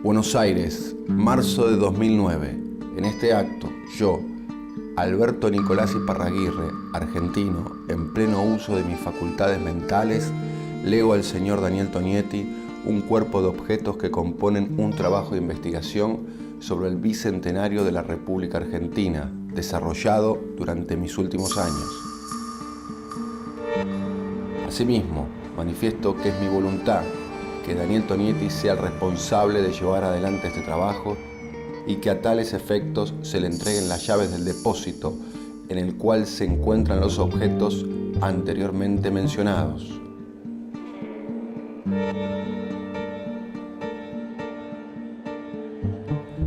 Buenos Aires, marzo de 2009. En este acto, yo, Alberto Nicolás Iparraguirre, argentino, en pleno uso de mis facultades mentales, leo al señor Daniel Tonietti un cuerpo de objetos que componen un trabajo de investigación sobre el bicentenario de la República Argentina, desarrollado durante mis últimos años. Asimismo, manifiesto que es mi voluntad que Daniel Tonietti sea el responsable de llevar adelante este trabajo y que a tales efectos se le entreguen las llaves del depósito en el cual se encuentran los objetos anteriormente mencionados.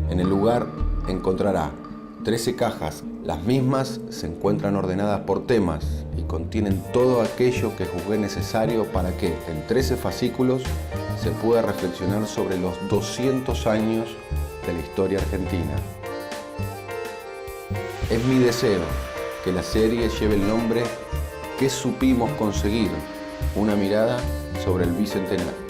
En el lugar encontrará 13 cajas. Las mismas se encuentran ordenadas por temas y contienen todo aquello que juzgué necesario para que, en 13 fascículos, se pueda reflexionar sobre los 200 años de la historia argentina. Es mi deseo que la serie lleve el nombre ¿Qué supimos conseguir? Una mirada sobre el bicentenario.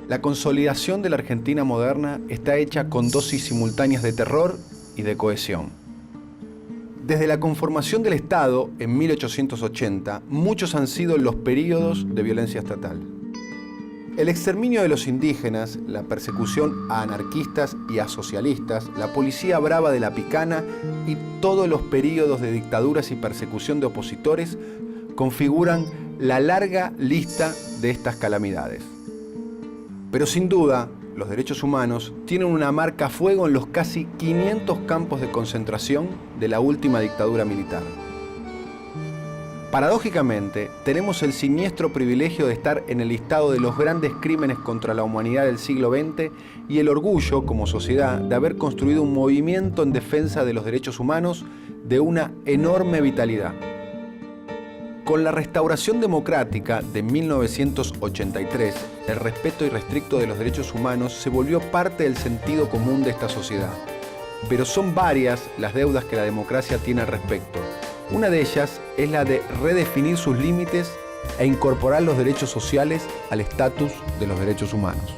La consolidación de la Argentina moderna está hecha con dosis simultáneas de terror y de cohesión. Desde la conformación del Estado en 1880, muchos han sido los períodos de violencia estatal. El exterminio de los indígenas, la persecución a anarquistas y a socialistas, la policía brava de la picana y todos los períodos de dictaduras y persecución de opositores configuran la larga lista de estas calamidades. Pero sin duda, los derechos humanos tienen una marca a fuego en los casi 500 campos de concentración de la última dictadura militar. Paradójicamente, tenemos el siniestro privilegio de estar en el listado de los grandes crímenes contra la humanidad del siglo XX y el orgullo, como sociedad, de haber construido un movimiento en defensa de los derechos humanos de una enorme vitalidad. Con la restauración democrática de 1983, el respeto irrestricto de los derechos humanos se volvió parte del sentido común de esta sociedad. Pero son varias las deudas que la democracia tiene al respecto. Una de ellas es la de redefinir sus límites e incorporar los derechos sociales al estatus de los derechos humanos.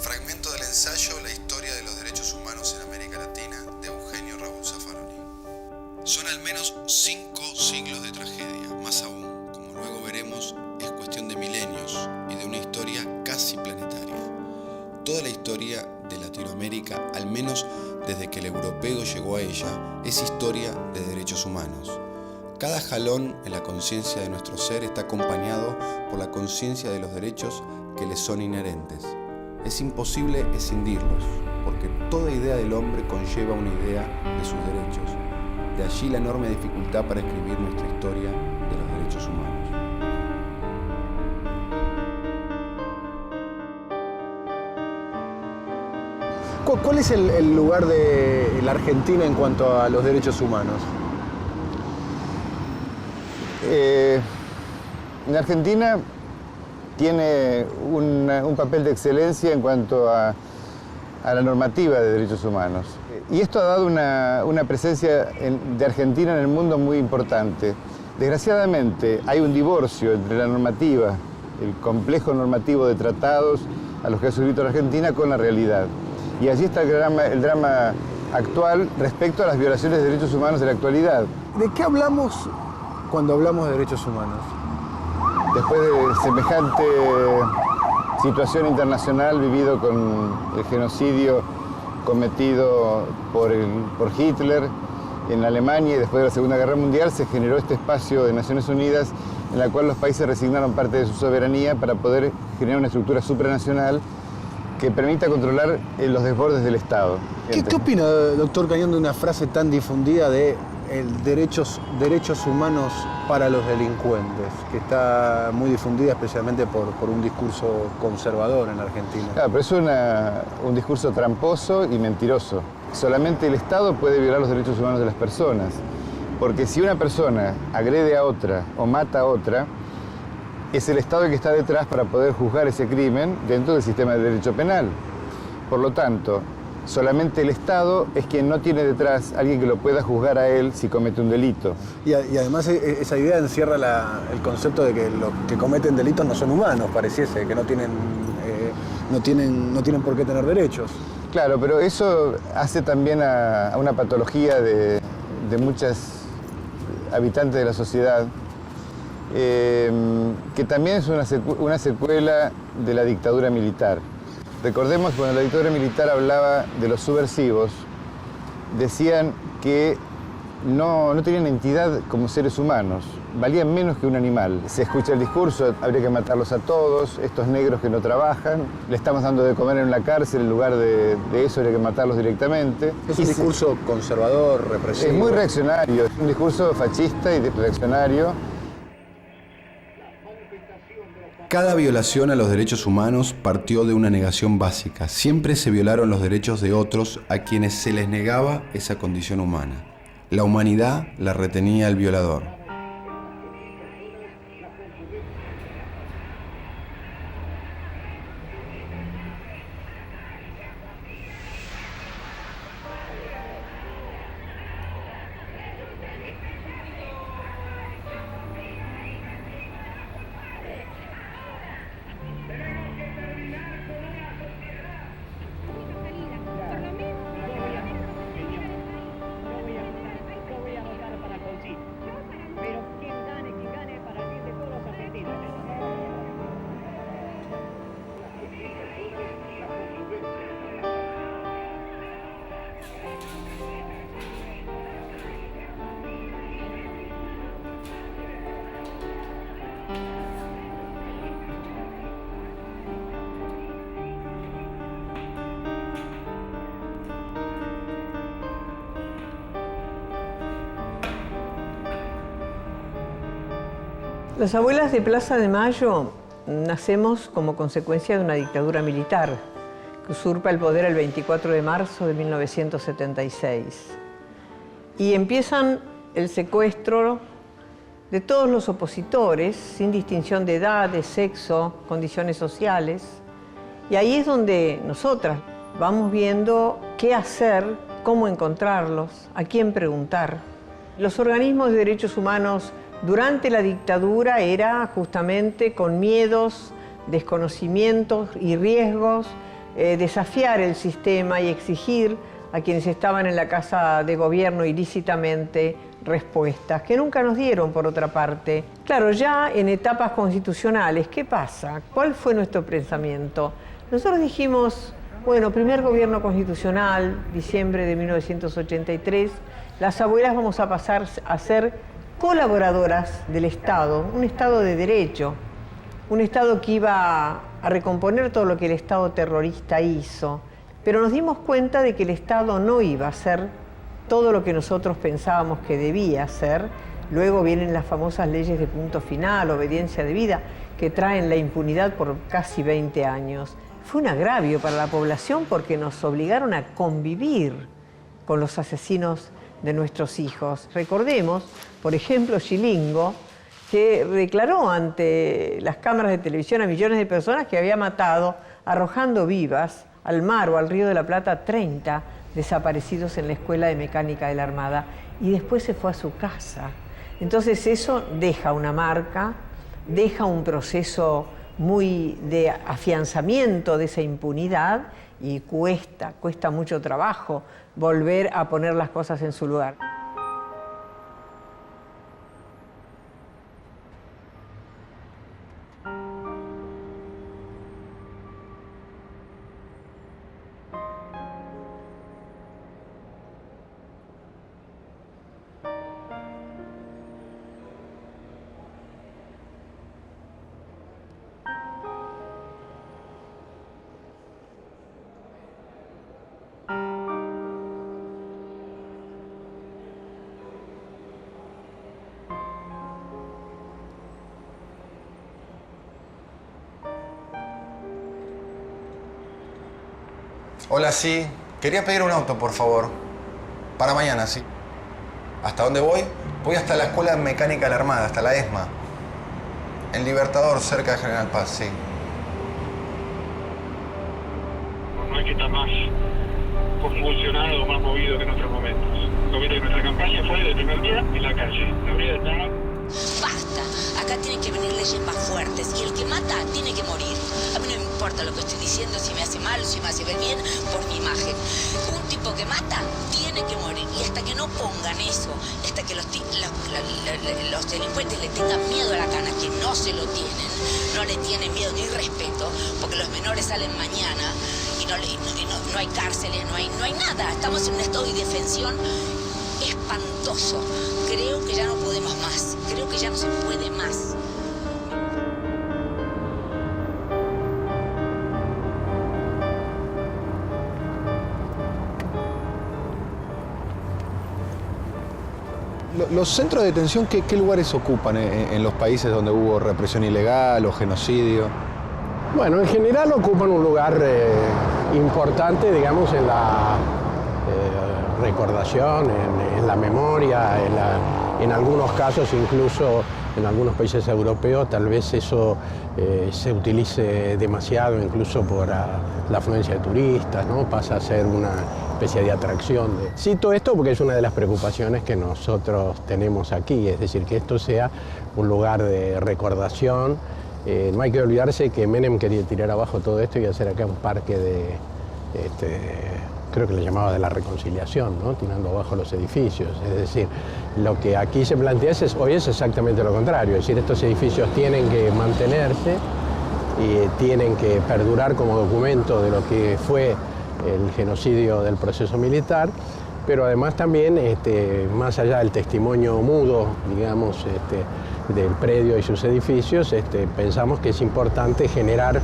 Fragmento del ensayo La historia de los derechos humanos en América Latina de Eugenio Raúl Zaffaroni. Son al menos 5 siglos de tragedia, más aún, como luego veremos, es cuestión de milenios y de una historia casi planetaria. Toda la historia de Latinoamérica, al menos desde que el europeo llegó a ella, es historia de derechos humanos. Cada jalón en la conciencia de nuestro ser está acompañado por la conciencia de los derechos que les son inherentes. Es imposible escindirlos, porque toda idea del hombre conlleva una idea de sus derechos. De allí la enorme dificultad para escribir nuestra historia de los derechos humanos. ¿Cuál es el lugar de la Argentina en cuanto a los derechos humanos? En Argentina tiene un papel de excelencia en cuanto a la normativa de derechos humanos. Y esto ha dado una presencia de Argentina en el mundo muy importante. Desgraciadamente hay un divorcio entre la normativa, el complejo normativo de tratados a los que ha suscrito la Argentina con la realidad. Y allí está el drama actual respecto a las violaciones de derechos humanos de la actualidad. ¿De qué hablamos cuando hablamos de derechos humanos? Después de semejante situación internacional vivido con el genocidio cometido por Hitler en Alemania y después de la Segunda Guerra Mundial, se generó este espacio de Naciones Unidas en la cual los países resignaron parte de su soberanía para poder generar una estructura supranacional que permita controlar los desbordes del Estado. ¿Qué opina, doctor Cañón, de una frase tan difundida de derechos humanos para los delincuentes, que está muy difundida especialmente por un discurso conservador en Argentina? Claro, pero es un discurso tramposo y mentiroso. Solamente el Estado puede violar los derechos humanos de las personas, porque si una persona agrede a otra o mata a otra, es el Estado el que está detrás para poder juzgar ese crimen dentro del sistema de derecho penal. Por lo tanto, solamente el Estado es quien no tiene detrás a alguien que lo pueda juzgar a él si comete un delito. Y además esa idea encierra el concepto de que los que cometen delitos no son humanos, pareciese, que no tienen por qué tener derechos. Claro, pero eso hace también a una patología de muchas habitantes de la sociedad, que también es una secuela de la dictadura militar. Recordemos que cuando la dictadura militar hablaba de los subversivos, decían que no tenían entidad como seres humanos, valían menos que un animal. Se escucha el discurso, habría que matarlos a todos, estos negros que no trabajan, le estamos dando de comer en la cárcel, en lugar de eso habría que matarlos directamente. Es un discurso conservador, represivo. Es muy reaccionario, es un discurso fascista y reaccionario. Cada violación a los derechos humanos partió de una negación básica. Siempre se violaron los derechos de otros a quienes se les negaba esa condición humana. La humanidad la retenía el violador. Las abuelas de Plaza de Mayo nacemos como consecuencia de una dictadura militar que usurpa el poder el 24 de marzo de 1976. Y empiezan el secuestro de todos los opositores, sin distinción de edad, de sexo, condiciones sociales. Y ahí es donde nosotras vamos viendo qué hacer, cómo encontrarlos, a quién preguntar. Los organismos de derechos humanos durante la dictadura era justamente con miedos, desconocimientos y riesgos, desafiar el sistema y exigir a quienes estaban en la casa de gobierno ilícitamente respuestas, que nunca nos dieron por otra parte. Claro, ya en etapas constitucionales, ¿qué pasa? ¿Cuál fue nuestro pensamiento? Nosotros dijimos, bueno, primer gobierno constitucional, diciembre de 1983, las abuelas vamos a pasar a ser colaboradoras del Estado, un Estado de derecho, un Estado que iba a recomponer todo lo que el Estado terrorista hizo, pero nos dimos cuenta de que el Estado no iba a hacer todo lo que nosotros pensábamos que debía hacer. Luego vienen las famosas leyes de punto final, obediencia debida, que traen la impunidad por casi 20 años. Fue un agravio para la población porque nos obligaron a convivir con los asesinos de nuestros hijos. Recordemos, por ejemplo, Scilingo, que declaró ante las cámaras de televisión a millones de personas que había matado, arrojando vivas al mar o al Río de la Plata 30 desaparecidos en la Escuela de Mecánica de la Armada, y después se fue a su casa. Entonces eso deja una marca, deja un proceso muy de afianzamiento de esa impunidad, y cuesta mucho trabajo volver a poner las cosas en su lugar. Hola, sí. Quería pedir un auto, por favor. Para mañana, sí. ¿Hasta dónde voy? Voy hasta la Escuela de Mecánica de la Armada, hasta la ESMA. En Libertador, cerca de General Paz, sí. No hay que estar más convulsionado, más movido que en otros momentos. Lo que nuestra campaña fue del primer día en la calle. La brigada estaba... Basta, acá tienen que venir leyes más fuertes y el que mata tiene que morir. A mí no me importa lo que estoy diciendo, si me hace mal o si me hace ver bien por mi imagen. Un tipo que mata tiene que morir, y hasta que no pongan eso, hasta que los delincuentes le tengan miedo a la cana, que no se lo tienen, no le tienen miedo ni respeto, porque los menores salen mañana y no hay cárceles, no hay nada. Estamos en un estado de indefensión espantoso. Creo que ya no podemos más, creo que ya no se puede más. ¿Los centros de detención qué lugares ocupan en los países donde hubo represión ilegal o genocidio? Bueno, en general ocupan un lugar importante, digamos, en la recordación, en la memoria, en algunos casos, incluso en algunos países europeos, tal vez eso se utilice demasiado, incluso por la afluencia de turistas, ¿no? Pasa a ser una especie de atracción. Cito esto porque es una de las preocupaciones que nosotros tenemos aquí, es decir, que esto sea un lugar de recordación. No hay que olvidarse que Menem quería tirar abajo todo esto y hacer acá un parque de, creo que le llamaba de la reconciliación, ¿no? Tirando abajo los edificios. Es decir, lo que aquí se plantea hoy es exactamente lo contrario. Es decir, estos edificios tienen que mantenerse y tienen que perdurar como documento de lo que fue el genocidio del proceso militar, pero además también, más allá del testimonio mudo, digamos, del predio y sus edificios, pensamos que es importante generar,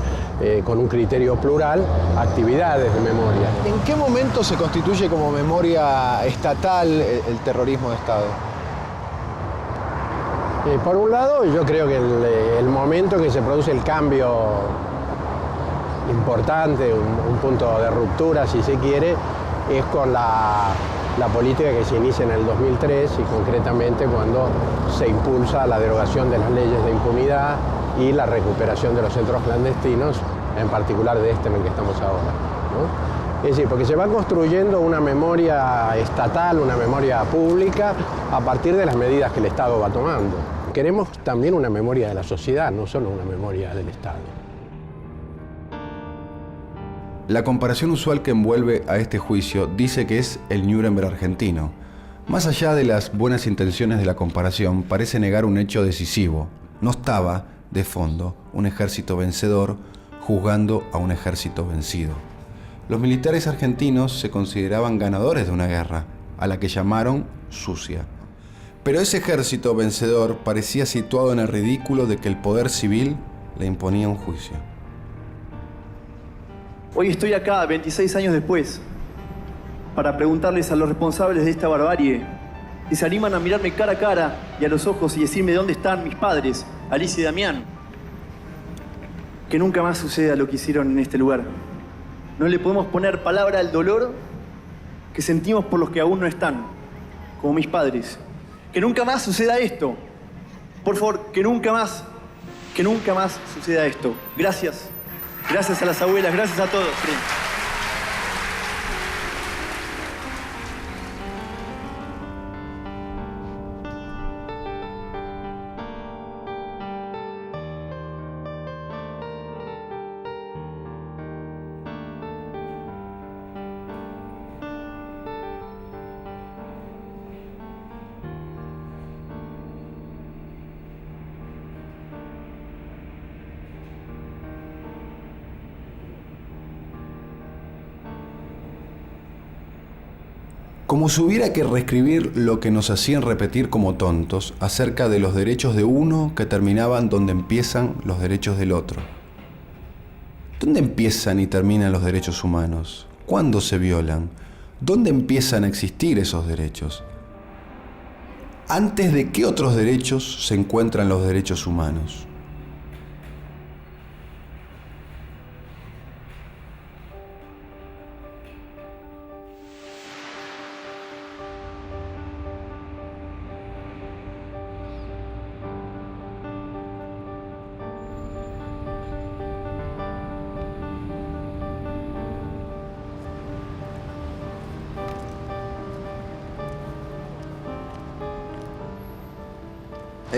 con un criterio plural, actividades de memoria. ¿En qué momento se constituye como memoria estatal el terrorismo de Estado? Por un lado, yo creo que el momento en que se produce el cambio importante, un punto de ruptura, si se quiere, es con la política que se inicia en el 2003 y concretamente cuando se impulsa la derogación de las leyes de impunidad y la recuperación de los centros clandestinos, en particular de en el que estamos ahora, ¿no? Es decir, porque se va construyendo una memoria estatal, una memoria pública, a partir de las medidas que el Estado va tomando. Queremos también una memoria de la sociedad, no solo una memoria del Estado. La comparación usual que envuelve a este juicio dice que es el Nuremberg argentino. Más allá de las buenas intenciones de la comparación, parece negar un hecho decisivo. No estaba, de fondo, un ejército vencedor juzgando a un ejército vencido. Los militares argentinos se consideraban ganadores de una guerra, a la que llamaron sucia. Pero ese ejército vencedor parecía situado en el ridículo de que el poder civil le imponía un juicio. Hoy estoy acá, 26 años después, para preguntarles a los responsables de esta barbarie si se animan a mirarme cara a cara y a los ojos y decirme dónde están mis padres, Alicia y Damián. Que nunca más suceda lo que hicieron en este lugar. No le podemos poner palabra al dolor que sentimos por los que aún no están, como mis padres. Que nunca más suceda esto. Por favor, que nunca más suceda esto. Gracias. Gracias a las abuelas, gracias a todos. Como si hubiera que reescribir lo que nos hacían repetir como tontos acerca de los derechos de uno que terminaban donde empiezan los derechos del otro. ¿Dónde empiezan y terminan los derechos humanos? ¿Cuándo se violan? ¿Dónde empiezan a existir esos derechos? ¿Antes de qué otros derechos se encuentran los derechos humanos?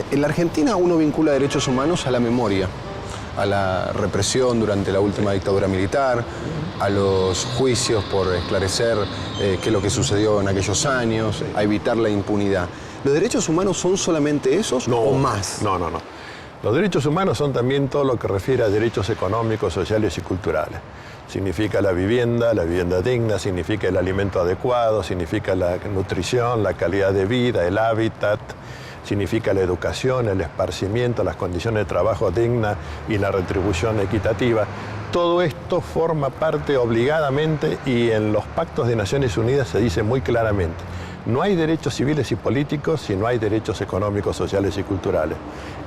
En la Argentina uno vincula derechos humanos a la memoria, a la represión durante la última dictadura militar, a los juicios por esclarecer qué es lo que sucedió en aquellos años, a evitar la impunidad. ¿Los derechos humanos son solamente esos o más? No. Los derechos humanos son también todo lo que refiere a derechos económicos, sociales y culturales. Significa la vivienda digna, significa el alimento adecuado, significa la nutrición, la calidad de vida, el hábitat, significa la educación, el esparcimiento, las condiciones de trabajo dignas y la retribución equitativa. Todo esto forma parte obligadamente y en los pactos de Naciones Unidas se dice muy claramente: no hay derechos civiles y políticos si no hay derechos económicos, sociales y culturales.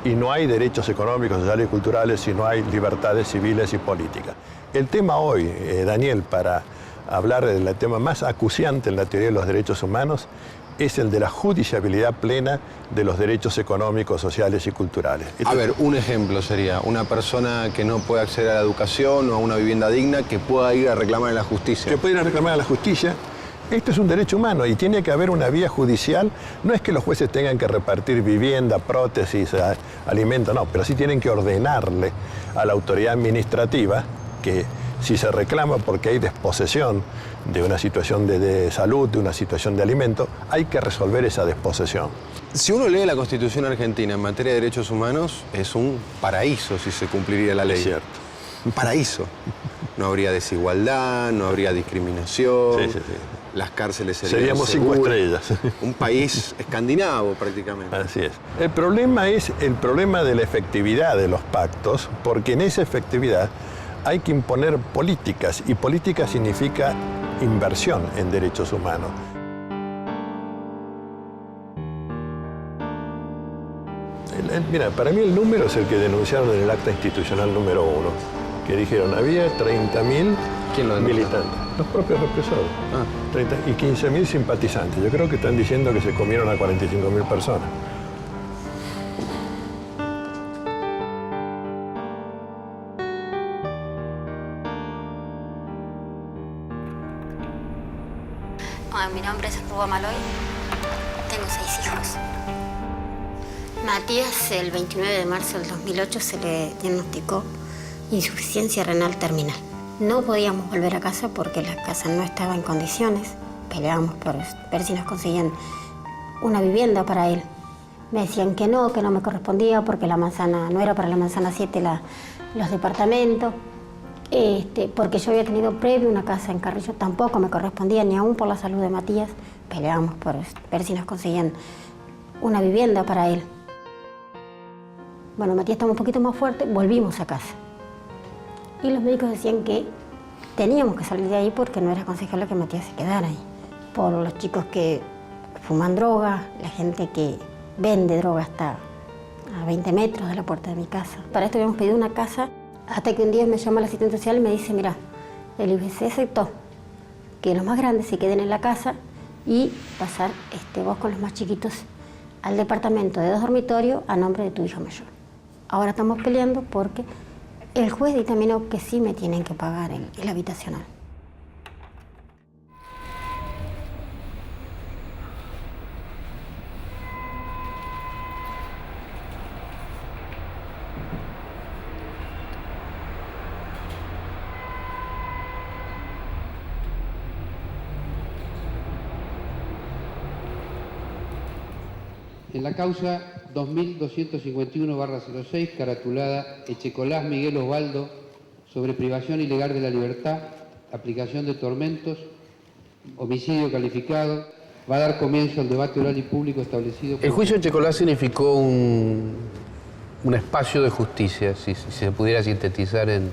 Y no hay derechos económicos, sociales y culturales si no hay libertades civiles y políticas. El tema hoy, Daniel, para hablar del tema más acuciante en la teoría de los derechos humanos, es el de la judiciabilidad plena de los derechos económicos, sociales y culturales. A ver, un ejemplo sería una persona que no puede acceder a la educación o a una vivienda digna que pueda ir a reclamar en la justicia. Que pueda ir a reclamar a la justicia. Esto es un derecho humano y tiene que haber una vía judicial. No es que los jueces tengan que repartir vivienda, prótesis, alimento, no, pero sí tienen que ordenarle a la autoridad administrativa que si se reclama porque hay desposesión de una situación de salud, de una situación de alimento, hay que resolver esa desposesión. Si uno lee la Constitución argentina en materia de derechos humanos, es un paraíso si se cumpliría la ley. Es cierto. Un paraíso. No habría desigualdad, no habría discriminación. Sí. Las cárceles serían Seríamos seguras. 5 estrellas. Un país escandinavo prácticamente. Así es. El problema es el problema de la efectividad de los pactos, porque en esa efectividad hay que imponer políticas, y política significa inversión en derechos humanos. Mira, para mí el número es el que denunciaron en el acta institucional número 1, que dijeron había 30.000 militantes, los propios represores, 30 y 15.000 simpatizantes. Yo creo que están diciendo que se comieron a 45.000 personas. Mi nombre es Rúa Maloy, tengo 6 hijos. Matías, el 29 de marzo del 2008 se le diagnosticó insuficiencia renal terminal. No podíamos volver a casa porque la casa no estaba en condiciones. Peleábamos por ver si nos conseguían una vivienda para él. Me decían que no me correspondía porque la manzana, no era para la manzana 7 los departamentos. Porque yo había tenido previo una casa en Carrillo, tampoco me correspondía, ni aún por la salud de Matías. Peleábamos por ver si nos conseguían una vivienda para él. Bueno, Matías estaba un poquito más fuerte, volvimos a casa. Y los médicos decían que teníamos que salir de ahí porque no era aconsejable que Matías se quedara ahí. Por los chicos que fuman droga, la gente que vende droga hasta a 20 metros de la puerta de mi casa. Para esto habíamos pedido una casa. Hasta que un día me llama el asistente social y me dice, mira, el IBC aceptó que los más grandes se queden en la casa y pasar vos con los más chiquitos al departamento de 2 dormitorios a nombre de tu hija mayor. Ahora estamos peleando porque el juez dictaminó que sí me tienen que pagar el habitacional. En la causa 2251/06, caratulada Echecolás Miguel Osvaldo, sobre privación ilegal de la libertad, aplicación de tormentos, homicidio calificado, va a dar comienzo al debate oral y público establecido por... El juicio de Echecolás significó un espacio de justicia, si se pudiera sintetizar en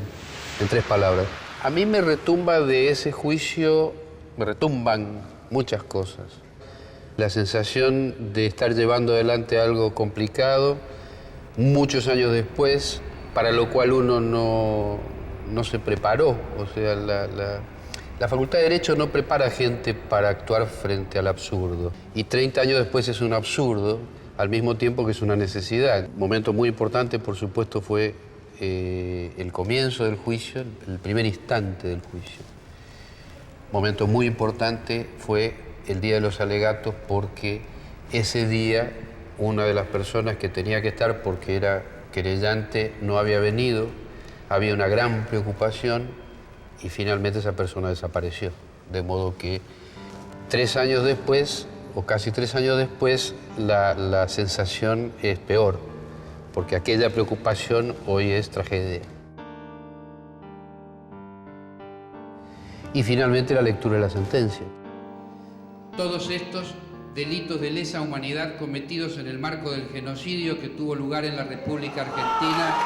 3 palabras. A mí me retumba de ese juicio, me retumban muchas cosas. La sensación de estar llevando adelante algo complicado, muchos años después, para lo cual uno no se preparó. O sea, la Facultad de Derecho no prepara gente para actuar frente al absurdo. Y 30 años después es un absurdo, al mismo tiempo que es una necesidad. Un momento muy importante, por supuesto, fue el comienzo del juicio, el primer instante del juicio. Momento muy importante fue el día de los alegatos, porque ese día una de las personas que tenía que estar, porque era querellante, no había venido, había una gran preocupación y finalmente esa persona desapareció. De modo que 3 años después, o casi 3 años después, la sensación es peor, porque aquella preocupación hoy es tragedia. Y finalmente la lectura de la sentencia. Todos estos delitos de lesa humanidad cometidos en el marco del genocidio que tuvo lugar en la República Argentina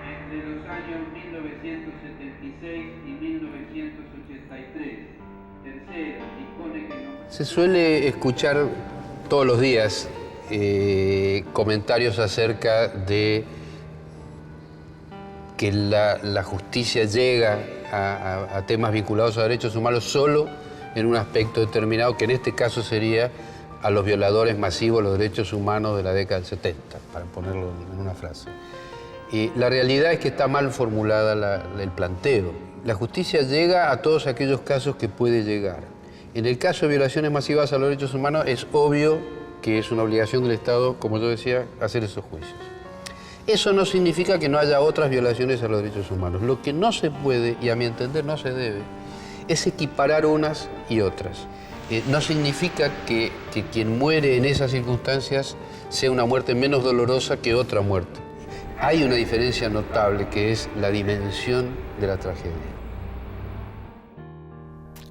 entre los años 1976 y 1983. Tercero, dispone que no... Se suele escuchar todos los días comentarios acerca de que la justicia llega a temas vinculados a derechos humanos solo en un aspecto determinado, que en este caso sería a los violadores masivos de los derechos humanos de la década del 70, para ponerlo en una frase. Y la realidad es que está mal formulada el planteo. La justicia llega a todos aquellos casos que puede llegar. En el caso de violaciones masivas a los derechos humanos es obvio que es una obligación del Estado, como yo decía, hacer esos juicios. Eso no significa que no haya otras violaciones a los derechos humanos. Lo que no se puede, y a mi entender no se debe, es equiparar unas y otras. No significa que quien muere en esas circunstancias sea una muerte menos dolorosa que otra muerte. Hay una diferencia notable, que es la dimensión de la tragedia.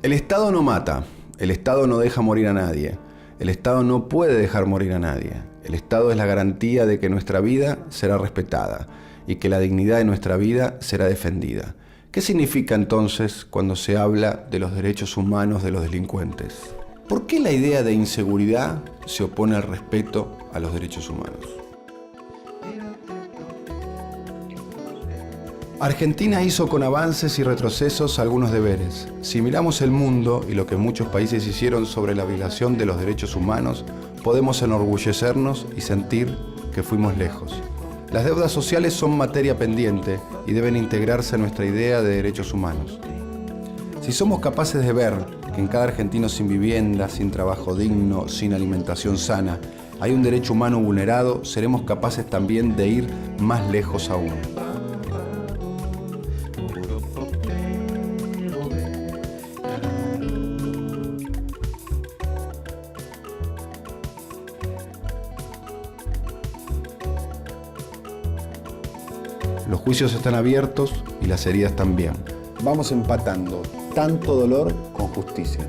El Estado no mata, el Estado no deja morir a nadie, el Estado no puede dejar morir a nadie. El Estado es la garantía de que nuestra vida será respetada y que la dignidad de nuestra vida será defendida. ¿Qué significa entonces cuando se habla de los derechos humanos de los delincuentes? ¿Por qué la idea de inseguridad se opone al respeto a los derechos humanos? Argentina hizo con avances y retrocesos algunos deberes. Si miramos el mundo y lo que muchos países hicieron sobre la violación de los derechos humanos, podemos enorgullecernos y sentir que fuimos lejos. Las deudas sociales son materia pendiente y deben integrarse a nuestra idea de derechos humanos. Si somos capaces de ver que en cada argentino sin vivienda, sin trabajo digno, sin alimentación sana, hay un derecho humano vulnerado, seremos capaces también de ir más lejos aún. Los juicios están abiertos y las heridas también. Vamos empatando tanto dolor con justicia.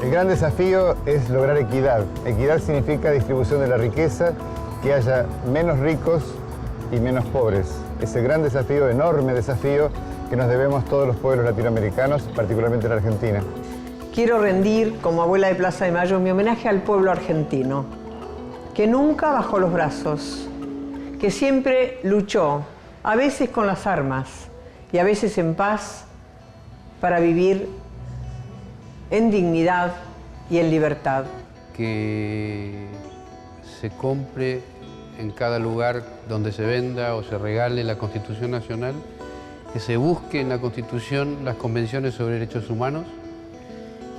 El gran desafío es lograr equidad. Equidad significa distribución de la riqueza, que haya menos ricos y menos pobres. Ese gran desafío, enorme desafío, que nos debemos todos los pueblos latinoamericanos, particularmente la Argentina. quiero rendir, como abuela de Plaza de Mayo, mi homenaje al pueblo argentino, que nunca bajó los brazos, que siempre luchó, a veces con las armas y a veces en paz, para vivir en dignidad y en libertad. Que se compre en cada lugar donde se venda o se regale la Constitución Nacional, que se busque en la Constitución las convenciones sobre derechos humanos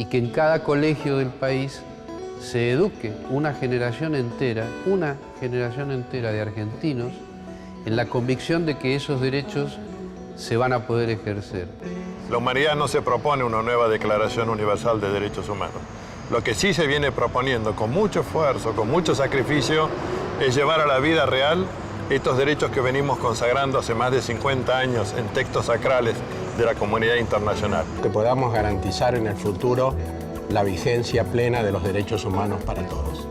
y que en cada colegio del país se eduque una generación entera de argentinos en la convicción de que esos derechos se van a poder ejercer. La humanidad no se propone una nueva Declaración Universal de Derechos Humanos. Lo que sí se viene proponiendo con mucho esfuerzo, con mucho sacrificio, es llevar a la vida real estos derechos que venimos consagrando hace más de 50 años en textos sacrales de la comunidad internacional. Que podamos garantizar en el futuro la vigencia plena de los derechos humanos para todos.